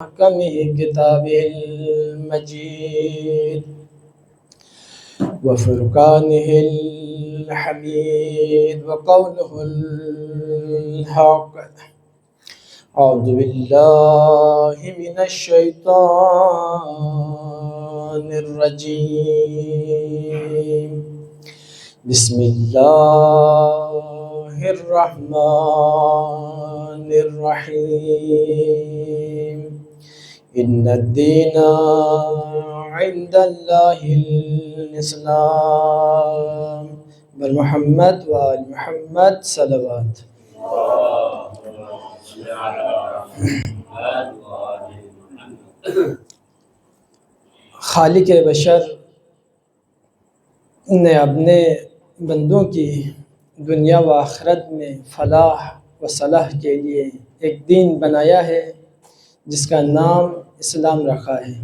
محكمه كتابه المجيد وفرقانه الحميد وقوله الحق. أعوذ بالله من الشيطان الرجيم. بسم الله الرحمن الرحيم. إن الدين عند الله الإسلام. بالمحمد وآل محمد صلوات. خالق بشر نے اپنے بندوں کی دنیا و آخرت میں فلاح و صلاح کے لیے ایک دین بنایا ہے جس کا نام اسلام رکھا ہے،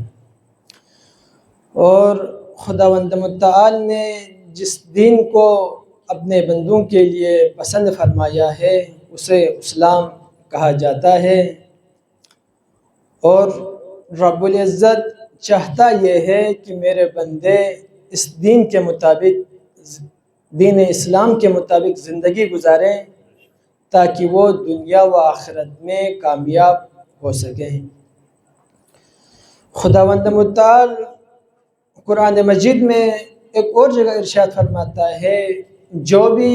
اور خداوند متعال نے جس دین کو اپنے بندوں کے لیے پسند فرمایا ہے اسے اسلام کہا جاتا ہے، اور رب العزت چاہتا یہ ہے کہ میرے بندے اس دین کے مطابق، دین اسلام کے مطابق زندگی گزاریں تاکہ وہ دنیا و آخرت میں کامیاب ہو سکیں۔ خداوند متعال قرآن مجید میں ایک اور جگہ ارشاد فرماتا ہے، جو بھی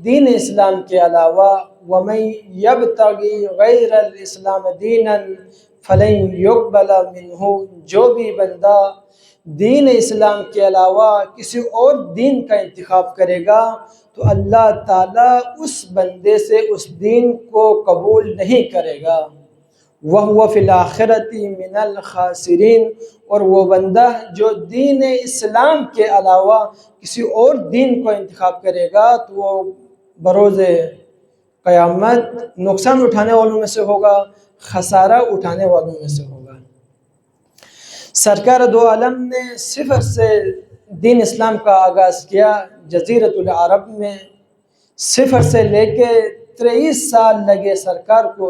دین اسلام کے علاوہ وَمَن يَبْتَغِي غَيْرَ الْإِسْلَامَ دِينًا فَلَن يُقْبَلَ مِنْهُ، جو بھی بندہ دین اسلام کے علاوہ کسی اور دین کا انتخاب کرے گا تو اللہ تعالیٰ اس بندے سے اس دین کو قبول نہیں کرے گا۔ وَهُوَ فِي الْآخِرَةِ مِنَ الْخَاسِرِينَ، اور وہ بندہ جو دین اسلام کے علاوہ کسی اور دین کو انتخاب کرے گا تو وہ بروز قیامت نقصان اٹھانے والوں میں سے ہوگا، خسارہ اٹھانے والوں میں سے ہوگا۔ سرکار دو عالم نے صفر سے دین اسلام کا آغاز کیا جزیرۃ العرب میں، صفر سے لے کے 23 سال لگے سرکار کو،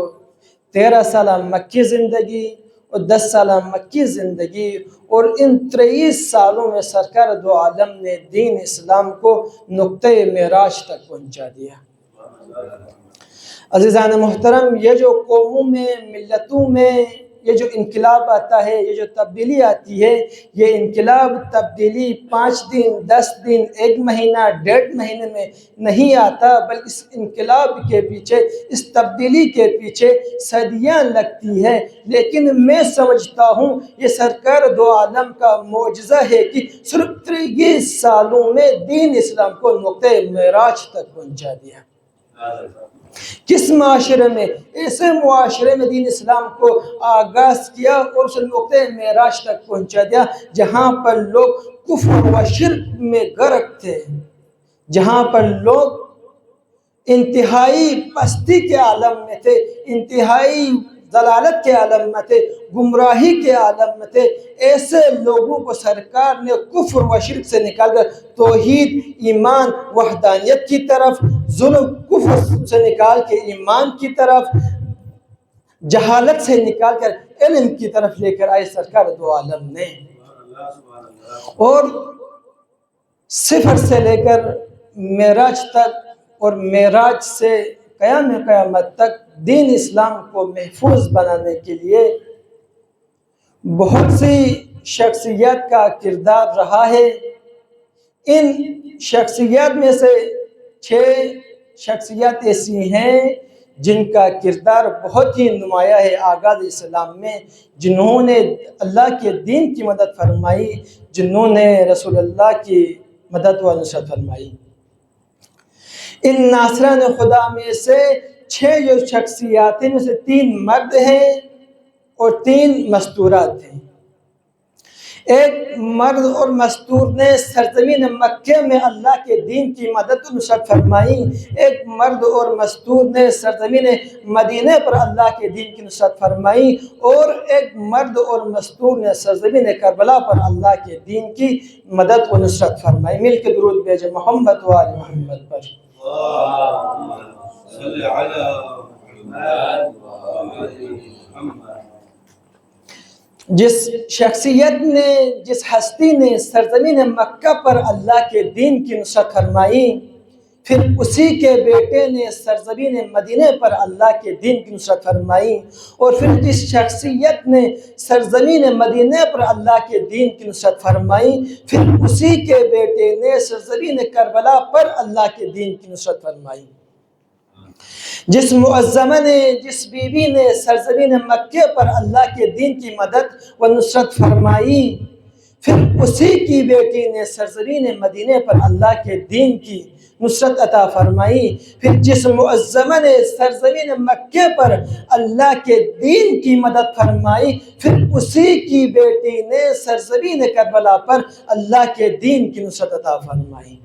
13 سالہ مکی زندگی اور 10 سالہ مکی زندگی، اور ان 23 سالوں میں سرکار دو عالم نے دین اسلام کو نقطۂ معراج تک پہنچا دیا۔ عزیزان محترم، یہ جو قوموں میں، ملتوں میں یہ جو انقلاب آتا ہے، یہ جو تبدیلی آتی ہے، یہ انقلاب تبدیلی 5 دن، 10 دن، 1 مہینہ، 1.5 مہینے میں نہیں آتا، بلکہ اس انقلاب کے پیچھے، اس تبدیلی کے پیچھے صدیاں لگتی ہے۔ لیکن میں سمجھتا ہوں یہ سرکار دو عالم کا معجزہ ہے کہ صرف 23 سالوں میں دین اسلام کو نقطۂ معراج تک پہنچا دیا۔ کس معاشرے میں؟ ایسے معاشرے میں دین اسلام کو آغاز کیا اور اسے نقطۂ معراج تک پہنچا دیا جہاں پر لوگ کفر و شرک میں غرق تھے، جہاں پر لوگ انتہائی پستی کے عالم میں تھے، انتہائی ضلالت کے عالم میں تھے، گمراہی کے عالم میں تھے۔ ایسے لوگوں کو سرکار نے کفر و شرک سے نکال کر توحید، ایمان، وحدانیت کی طرف، ظلم کفر سے نکال کے ایمان کی طرف، جہالت سے نکال کر علم کی طرف لے کر آئے سرکار دو عالم نے، اور صفر سے لے کر معراج تک اور معراج سے قیام قیامت تک دین اسلام کو محفوظ بنانے کے لیے بہت سی شخصیات کا کردار رہا ہے۔ ان شخصیات میں سے 6 شخصیات ایسی ہیں جن کا کردار بہت ہی نمایاں ہے آغاز اسلام میں، جنہوں نے اللہ کے دین کی مدد فرمائی، جنہوں نے رسول اللہ کی مدد و نصرت فرمائی۔ ان ناصران خدا میں سے 6 جو شخصیات ہیں، میں سے 3 مرد ہیں اور 3 مستورات ہیں۔ ایک مرد اور مستور نے سرزمین مکہ میں اللہ کے دین کی مدد و نصرت فرمائی، ایک مرد اور مستور نے سرزمین مدینہ پر اللہ کے دین کی نصرت فرمائی، اور ایک مرد اور مستور نے سرزمین کربلا پر اللہ کے دین کی مدد و نصرت فرمائی۔ مل کے درود بھیجیں محمد و آل محمد پر۔ صلی علی محمد و آل محمد۔ جس شخصیت نے، جس ہستی نے سرزمین مکہ پر اللہ کے دین کی نصرت فرمائی، پھر اسی کے بیٹے نے سرزمین مدینہ پر اللہ کے دین کی نصرت فرمائی، اور پھر جس شخصیت نے سرزمین مدینہ پر اللہ کے دین کی نصرت فرمائی، پھر اسی کے بیٹے نے سرزمین کربلا پر اللہ کے دین کی نصرت فرمائی۔ جس معظمہ نے، جس بی بی نے سرزمین مکہ پر اللہ کے دین کی مدد و نصرت فرمائی، پھر اسی کی بیٹی نے سرزمین مدینہ پر اللہ کے دین کی نصرت عطا فرمائی۔ پھر جس معظمہ نے سرزمین مکہ پر اللہ کے دین کی مدد فرمائی، پھر اسی کی بیٹی نے سرزمین کربلا پر اللہ کے دین کی نصرت عطا فرمائی۔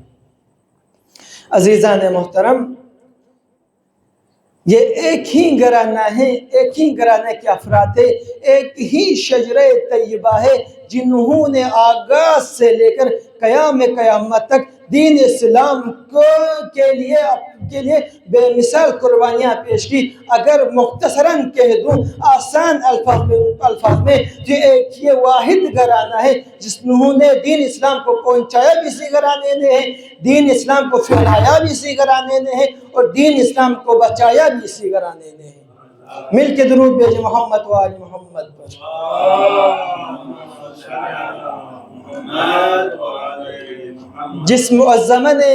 عزیزان محترم، یہ ایک ہی گھرانہ ہے، ایک ہی گھرانے کے افراد ہے، ایک ہی شجرہ طیبہ ہے، جنہوں نے آغاز سے لے کر قیام قیامت تک دین اسلام کے لیے بے مثال قربانیاں پیش کی۔ اگر مختصراً کہہ دوں آسان الفاظ میں، یہ واحد گھرانہ ہے جنہوں نے دین اسلام کو پہنچایا بھی اسی گھرانے نے ہے، دین اسلام کو پھیلایا بھی اسی گھرانے نے ہے، اور دین اسلام کو بچایا بھی اسی گھرانے نے ہے۔ مل کے درود بھیجیں محمد و آل محمد پر۔ جس معظمہ نے،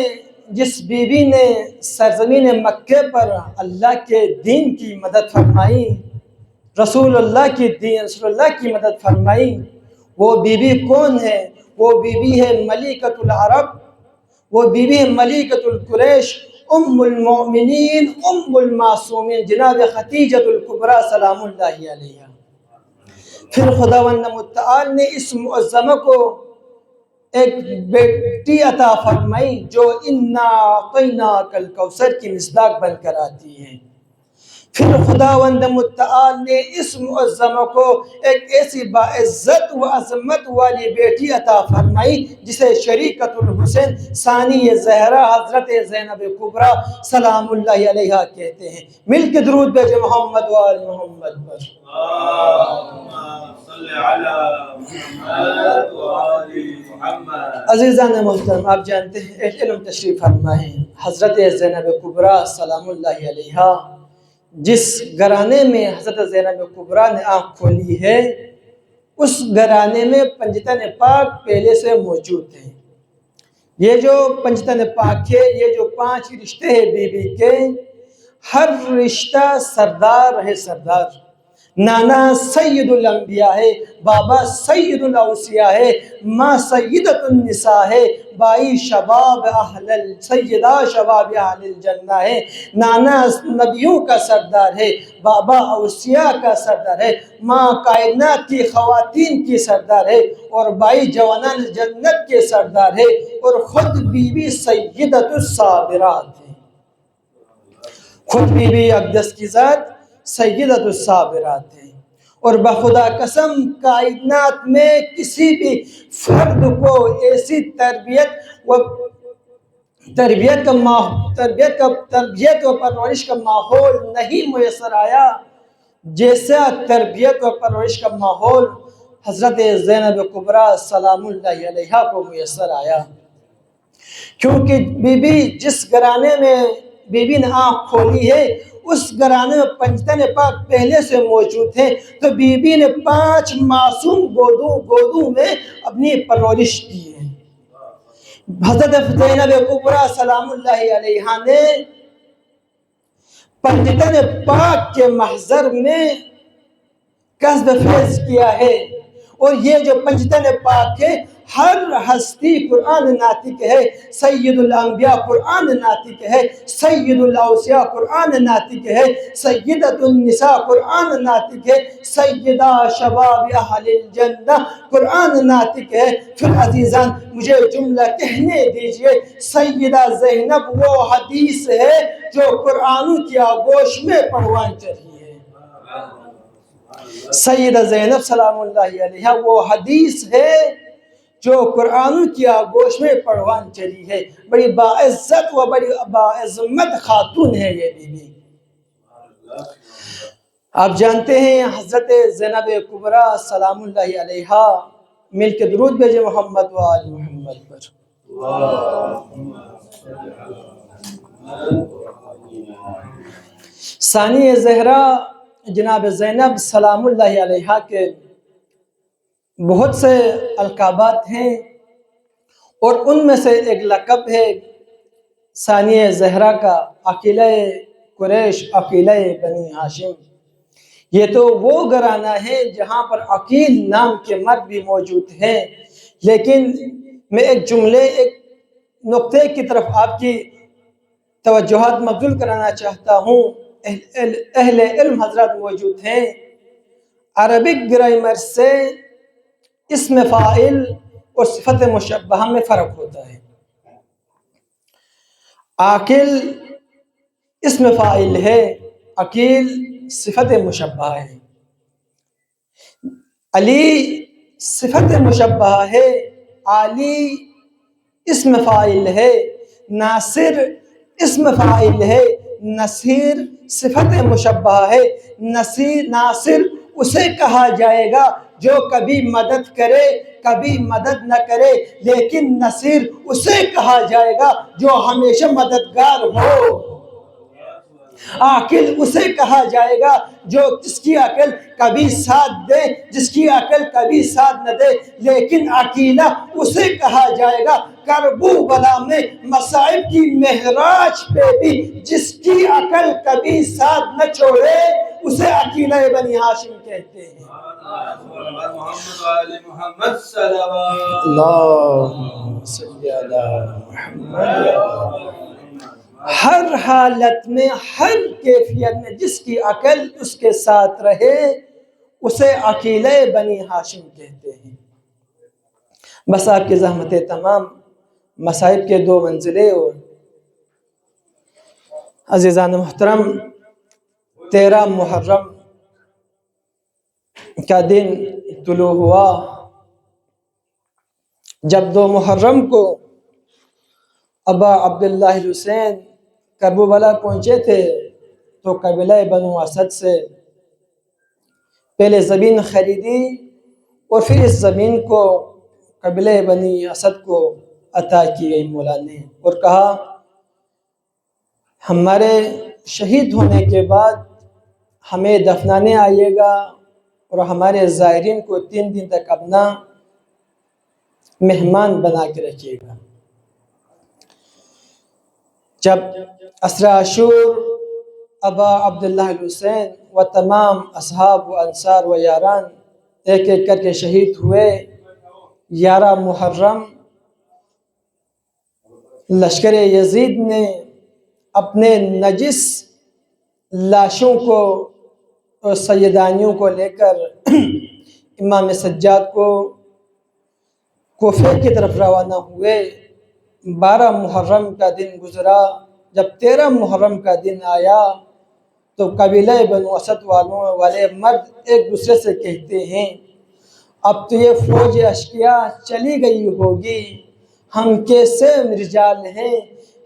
جس بی بی نے سرزمین مکہ پر اللہ کے دین کی مدد فرمائی، رسول اللہ کی مدد فرمائی، وہ بی بی کون ہے؟ وہ بی بی ہے ملکۃ العرب، وہ بی بی ہے ملکۃ القریش، ام المؤمنین، ام المعصومین، جناب خدیجۃ الکبریٰ سلام اللہ علیہا۔ پھر خداوند متعال نے اس معظمہ کو ایک بیٹی عطا فرمائی جو انا اعطیناک الکوثر کی مصداق بن کر آتی ہے۔ پھر خداوند متعال نے اس معظمہ کو ایک ایسی باعزت و عظمت والی بیٹی عطا فرمائی جسے شریکۃ الحسین ثانی زہرا حضرت زینب کبریٰ سلام اللہ علیہا کہتے ہیں۔ مل کے درود بھیجیں محمد و آل محمد پر۔ عزیزان محترم، آپ جانتے ہیں علم تشریف فرما ہے حضرت زینب کبریٰ سلام اللہ علیہا، جس گھرانے میں حضرت زینب کبریٰ نے آنکھ کھولی ہے، اس گھرانے میں پنجتن پاک پہلے سے موجود ہیں۔ یہ جو پنجتن پاک ہے، یہ جو 5 رشتے ہیں بی بی کے، ہر رشتہ سردار ہے، سردار۔ نانا سید الانبیاء ہے، بابا سید الاوصیاء ہے، ماں سیدۃ النساء ہے، بائی سیدہ شباب اہل الجنہ ہے، نانا نبیوں کا سردار ہے، بابا اوصیاء کا سردار ہے، ماں کائنات کی خواتین کی سردار ہے، اور بائی جوانان جنت کے سردار ہے، اور خود بی بی سیدۃ الصابرات ہے۔ خود بی بی اقدس کی ذات سیدۃ الصابرات ہے، اور بخدا قسم کائنات میں کسی بھی فرد کو ایسی تربیت و پرورش کا ماحول نہیں میسر آیا جیسا تربیت و پرورش کا ماحول حضرت زینب کبریٰ سلام اللہ علیہا کو میسر آیا۔ کیونکہ بی بی جس گھرانے میں بی بی نے آنکھ کھولی ہے، اس گھرانے میں پنجتن پاک پہلے سے موجود ہیں، تو بی بی نے 5 معصوم گودوں میں اپنی پرورش کی ہے۔ حضرت زینب کبریٰ سلام اللہ علیہا نے پنجتن پاک کے محضر میں قصد فیض کیا ہے، اور یہ جو پنجتن پاک ہے، ہر ہستی قرآن ناطق ہے، سید الانبیاء قرآن ناطق ہے، سید الاوصیاء قرآن ناطق ہے، سیدۃ النساء قرآن ناطق ہے، سیدہ شباب اہل الجنہ قرآن ناطق ہے۔ پھر عزیزان مجھے جملہ کہنے دیجئے، سیدہ زینب وہ حدیث ہے جو قرآن کی آغوش میں پروان چڑھی ہے۔ سیدہ زینب سلام اللہ علیہا وہ حدیث ہے جو قرآن کی آغوش میں پروان چڑھی ہے۔ بڑی باعزت و بڑی باعظمت خاتون ہے یہ بی بی۔ آپ جانتے ہیں حضرت زینب کبریٰ سلام اللہ علیہا مل کے درود بھیجے محمد و آل محمد پر۔ ثانی زہرا جناب زینب سلام اللہ علیہا کے بہت سے القابات ہیں، اور ان میں سے ایک لقب ہے ثانی زہرا کا عقیلہ قریش، عقیلہ بنی ہاشم۔ یہ تو وہ گھرانہ ہے جہاں پر عقیل نام کے مرد بھی موجود ہیں، لیکن میں ایک جملے، ایک نقطے کی طرف آپ کی توجہات مبذول کرانا چاہتا ہوں۔ اہل علم حضرات موجود ہیں، عربک گرامر سے اسم فاعل اور صفت مشبہہ میں فرق ہوتا ہے۔ عاقل اسم فاعل ہے، عقیل صفت مشبہہ ہے۔ علی صفت مشبہہ ہے، عالی اسم فاعل ہے۔ ناصر اسم فاعل ہے، نصیر صفت مشبہہ ہے۔ ناصر اسے کہا جائے گا جو کبھی مدد کرے کبھی مدد نہ کرے، لیکن نصیر اسے کہا جائے گا جو ہمیشہ مددگار ہو۔ عاقل اسے کہا جائے گا جس کی عقل کبھی ساتھ دے، جس کی عقل کبھی ساتھ نہ دے، لیکن عقیلہ اسے کہا جائے گا کرب و بلا میں مصائب کی معراج پہ بھی جس کی عقل کبھی ساتھ نہ چھوڑے، اسے عقیلہ بنی ہاشم کہتے ہیں۔ محمد صلوات اللہم صلی علی محمد۔ ہر حالت میں، ہر کیفیت میں جس کی عقل اس کے ساتھ رہے، اسے عقیلہ بنی ہاشم کہتے ہیں۔ بس آپ کی زحمت تمام مصائب کے دو منزلیں۔ اور عزیزان محترم، 13 محرم کا دن طلوع ہوا۔ جب 2 محرم کو ابا عبداللہ الحسین کربلا پہنچے تھے تو قبیلہ بنو اسد سے پہلے زمین خریدی، اور پھر اس زمین کو قبیلہ بنی اسد کو عطا کی گئی مولا نے، اور کہا ہمارے شہید ہونے کے بعد ہمیں دفنانے آئیے گا، اور ہمارے زائرین کو 3 دن تک اپنا مہمان بنا کے رکھیے گا۔ جب اسرا عاشور ابا عبداللہ الحسین و تمام اصحاب و انصار و یاران ایک ایک کر کے شہید ہوئے، 11 محرم لشکر یزید نے اپنے نجس لاشوں کو اور سیدانیوں کو لے کر امام سجاد کو کوفے کی طرف روانہ ہوئے۔ 12 محرم کا دن گزرا۔ جب 13 محرم کا دن آیا تو قبیلہ بنو اسد والے مرد ایک دوسرے سے کہتے ہیں اب تو یہ فوج اشقیا چلی گئی ہوگی، ہم کیسے رجال ہیں،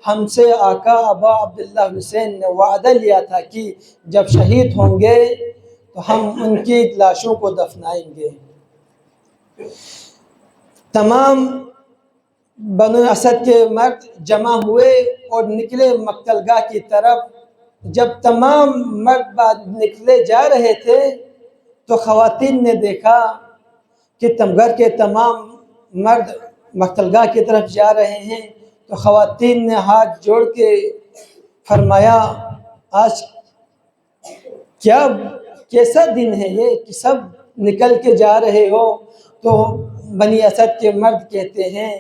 ہم سے آقا ابا عبداللہ حسین نے وعدہ لیا تھا کہ جب شہید ہوں گے تو ہم ان کی لاشوں کو دفنائیں گے۔ تمام بنو اسد کے مرد جمع ہوئے اور نکلے مقتل گاہ کی طرف۔ جب تمام مرد نکلے جا رہے تھے تو خواتین نے دیکھا کہ گھر کے تمام مرد مقتل گاہ کی طرف جا رہے ہیں، تو خواتین نے ہاتھ جوڑ کے فرمایا آج کیسا دن ہے یہ کہ سب نکل کے جا رہے ہو؟ تو بنی اسد کے مرد کہتے ہیں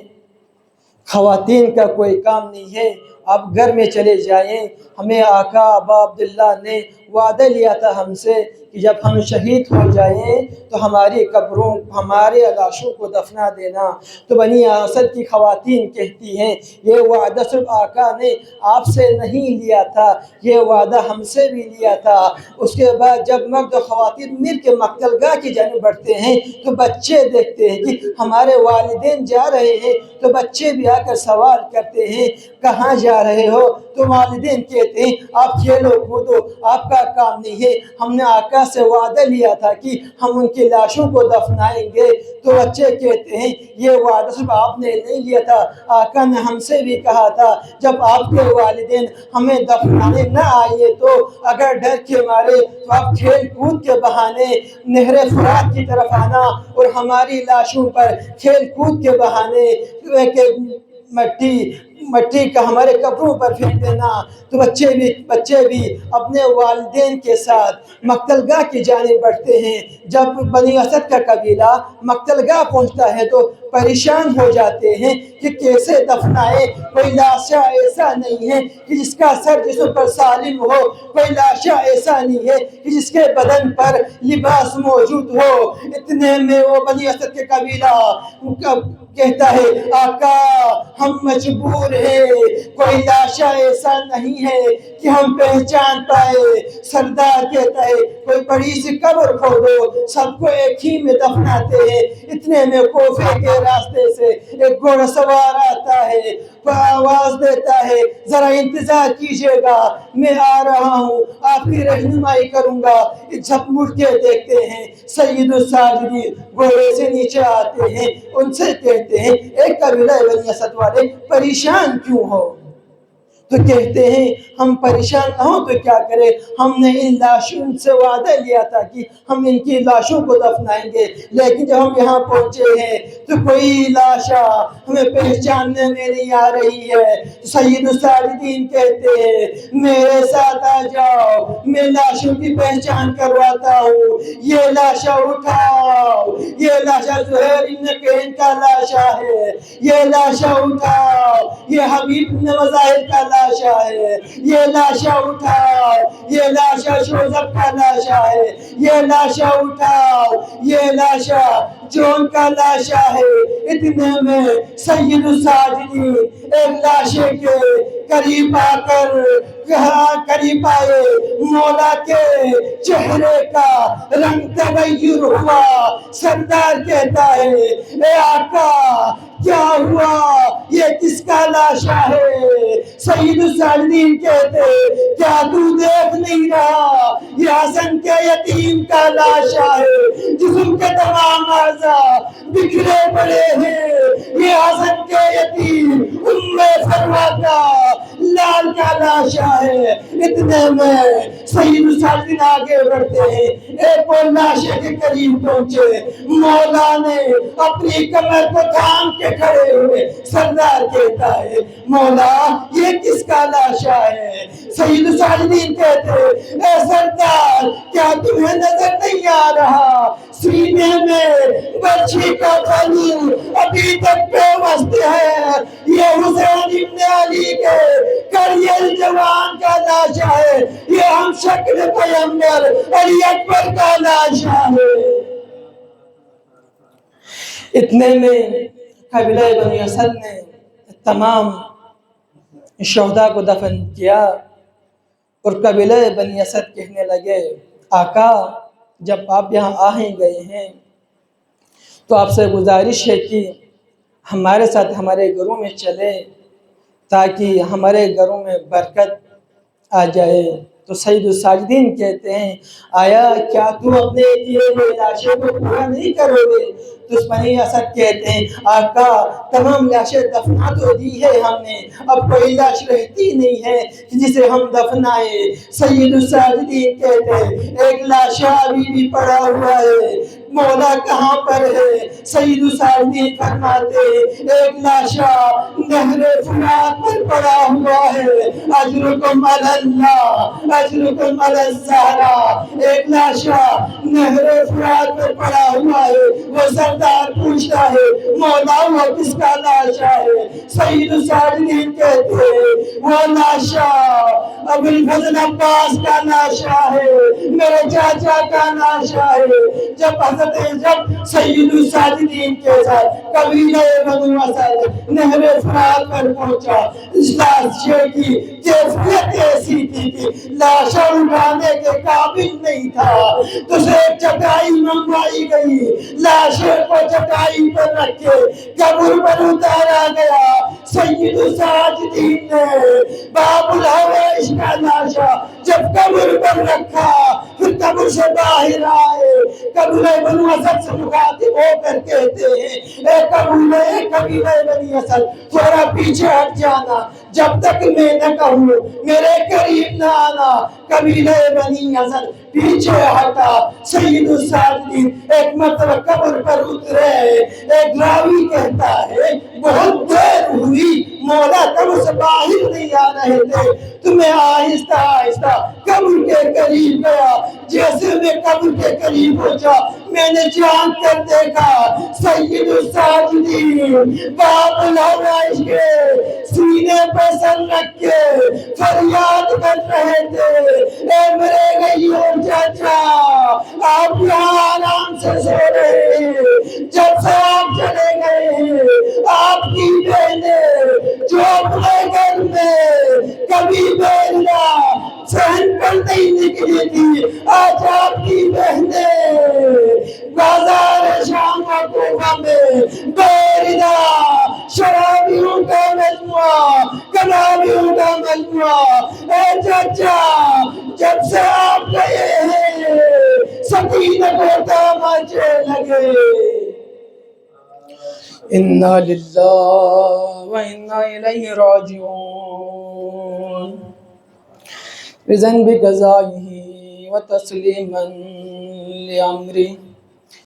خواتین کا کوئی کام نہیں ہے، آپ گھر میں چلے جائیں، ہمیں آقا ابا عبداللہ نے وعدہ لیا تھا ہم سے کہ جب ہم شہید ہو جائیں تو ہماری قبروں، ہمارے لاشوں کو دفنا دینا۔ تو بنی اسد کی خواتین کہتی ہیں یہ وعدہ صرف آقا نے آپ سے نہیں لیا تھا، یہ وعدہ ہم سے بھی لیا تھا۔ اس کے بعد جب مرد و خواتین مل کے مقتل گاہ کی جانب بڑھتے ہیں تو بچے دیکھتے ہیں کہ ہمارے والدین جا رہے ہیں، تو بچے بھی آ کر سوال کرتے ہیں کہاں جا جا رہے ہو تو والدین کہتے ہیں آپ کھیلو کودو، آپ کا کام نہیں ہے، ہم نے آقا سے وعدہ لیا تھا کہ ہم ان کی لاشوں کو دفنائیں گے۔ تو بچے کہتے ہیں یہ وعدہ صرف آپ نے نہیں لیا تھا، آقا نے ہم سے بھی کہا تھا جب آپ کے والدین ہمیں دفنانے نہ آئے تو اگر ڈر کے مارے تو آپ کھیل کود کے بہانے نہر فرات کی طرف آنا اور ہماری لاشوں پر کھیل کود کے بہانے مٹی کا ہمارے قبروں پر پھینک دینا۔ تو بچے بھی اپنے والدین کے ساتھ مقتل گاہ کی جانب بڑھتے ہیں۔ جب بنی اسد کا قبیلہ مقتل گاہ پہنچتا ہے تو پریشان ہو جاتے ہیں کہ کیسے دفنائے، کوئی لاشا ایسا نہیں ہے کہ جس کا سر جسم پر سالم ہو، کوئی لاشا ایسا نہیں ہے کہ جس کے بدن پر لباس موجود ہو۔ اتنے میں وہ بنی اسد کے قبیلہ کہتا ہے آقا ہم مجبور ہیں، کوئی لاشا ایسا نہیں ہے کہ ہم پہچان پائے۔ سردار کہتا ہے کوئی بڑی سی قبر کھودو، سب کو ایک ہی میں دفناتے ہیں۔ اتنے میں کوفے کے راستے سے ایک گھوڑا سوار آتا ہے، آواز دیتا ہے ذرا انتظار کیجیے گا، میں آ رہا ہوں، آپ کی رہنمائی کروں گا۔ جب مڑ کے دیکھتے ہیں سید الساجدین گھوڑے سے نیچے آتے ہیں، ان سے کہتے ہیں ایک قبیلہ بنی اسد والے پریشان کیوں ہو؟ تو کہتے ہیں ہم پریشان نہ ہوں تو کیا کریں، ہم نے ان لاشوں سے وعدہ لیا تھا کہ ہم ان کی لاشوں کو دفنائیں گے، لیکن جب ہم یہاں پہنچے ہیں تو کوئی لاشا ہمیں پہچاننے میں نہیں آ رہی ہے۔ سید الساجدین کہتے ہیں میرے ساتھ آ جاؤ، میں لاشوں کی پہچان کرواتا ہوں، یہ لاشا اٹھاؤ، یہ لاشا زہیر ابن قین کا لاشا ہے، یہ لاشا اٹھاؤ، یہ حبیب بن مظاہر کا لاشا ہے، یہ لاشا اٹھاؤ، یہ لاشا شوذب کا لاشا ہے، یہ لاشا اٹھاؤ، یہ لاشا جون کا لاشا ہے۔ اتنے میں سید الساجدین ایک لاشے کے قریب آ کر قریب آئے، مولا کے چہرے کا رنگ تغیر ہوا۔ سردار کہتا ہے اے آقا کیا ہوا، یہ کس کا لاشا ہے؟ سید الساجدین کہتے کیا تو دیکھ نہیں رہا، یہ حسن کے یتیم کا لاشا ہے، جسم کے تمام اعضاء بکھرے پڑے ہیں، یہ حسن کے یتیم ام فروا کا لال کا لاشا ہے۔ اتنے میں سید الساجدین آگے بڑھتے ہیں، ایک اور لاشے کے قریب پہنچے، مولا نے اپنی کمر کو تھام کے کھڑے ہوئے۔ سردار کہتا ہے مولا یہ کس کا لاشا ہے؟ سید الساجدین کہتے اے سردار کیا تمہیں نظر نہیں آ رہا، سینے میں بچی کا خون ابھی تک پیوست ہے، یہ حسین ابن علی کے کریل جوان کا لاشا ہے، یہ ہم شکل پیغمبر علی اکبر کا لاشا ہے۔ اتنے میں قبیلہ بنی اسد نے تمام شہداء کو دفن کیا اور قبیلہ بنی اسد کہنے لگے آقا جب آپ یہاں آ ہی گئے ہیں تو آپ سے گزارش ہے کہ ہمارے ساتھ ہمارے گھروں میں چلیں تاکہ ہمارے گھروں میں برکت آ جائے۔ تو سید الساجدین کہتے ہیں آیا کیا تو اپنے کیے ہوئے لاشوں کو پورا نہیں کرو گے؟ تو بنی اسد کہتے ہیں آقا تمام لاشیں دفنا تو دی ہے ہم نے، اب کوئی لاش رہتی نہیں ہے جسے ہم دفنائے۔ سید الساجدین کہتے ہیں ایک لاشا ابھی بھی پڑا ہوا ہے، مولا کہاں پر ہے؟ سید الساجدین فرماتے ایک لاشا نہر فرات پر پڑا ہوا ہے، اجرکم علی اللہ اجرکم علی الزہرا، ایک لاشا نہر فرات پر پڑا ہوا ہے۔ وہ سردار پوچھتا ہے مولا وہ کس کا لاشا ہے؟ سید الساجدین کہتے ہیں وہ لاشا ابوالفضل عباس کا لاشا ہے، میرے چاچا کا لاشا ہے۔ جب سید الساجدین کے ساتھ قبیلہ بنی اسد نہر فرات پر پہنچا، اس لاشے کی کیفیت ایسی تھی کہ لاشا اٹھانے کے قابل نہیں تھا، تو سے ایک چٹائی منگوائی گئی، لاشے کو چٹائی پر رکھ کے قبر پر اتارا گیا۔ سید الساجدین نے باب الحویش کا لاشا جب قبر پر رکھا، پھر قبر سے باہر آئے، قبیلہ بنو اسد سے مخاطب ہو کر کہتے ہیں اے قبیلہ بنی اسد تھوڑا پیچھے ہٹ جانا، جب تک میں نہ کہوں میرے قریب نہ آنا۔ قبیلہ بنی اسد پیچھے ہٹا۔ سید الساجدین ایک مرتبہ قبر پر اترے، ایک راوی کہتا ہے بہت دیر ہوئی مولا قبر سے باہر نہیں آ رہے تھے، تو میں آہستہ آہستہ قبر کے قریب گیا، جیسے میں قبر کے قریب پہنچا میں نے جان کر دیکھا سید الساجدین باب الحویش کے سینے پہ سر رکھ کے فریاد کر رہے تھے اے میرے غیور چاچا، آپ یہاں آرام سے سو رہے ہیں، جب سے آپ چلے گئے ہیں آپ کی بہنیں جو اپنے گھر میں کبھی بیلنا صحن پر نہیں نکلی تھی، آج آپ کی بہنیں بازار شام و کوفہ میں بیرنا شرابیوں کا مجموعہ، کبابیوں کا مجموعہ۔ اے چچا جب سے آپ گئے ہیں سکینت و تماچے لگے۔ انا للہ و انا الیہ راجعون بذنب قضائہ و تسلیما لامرہ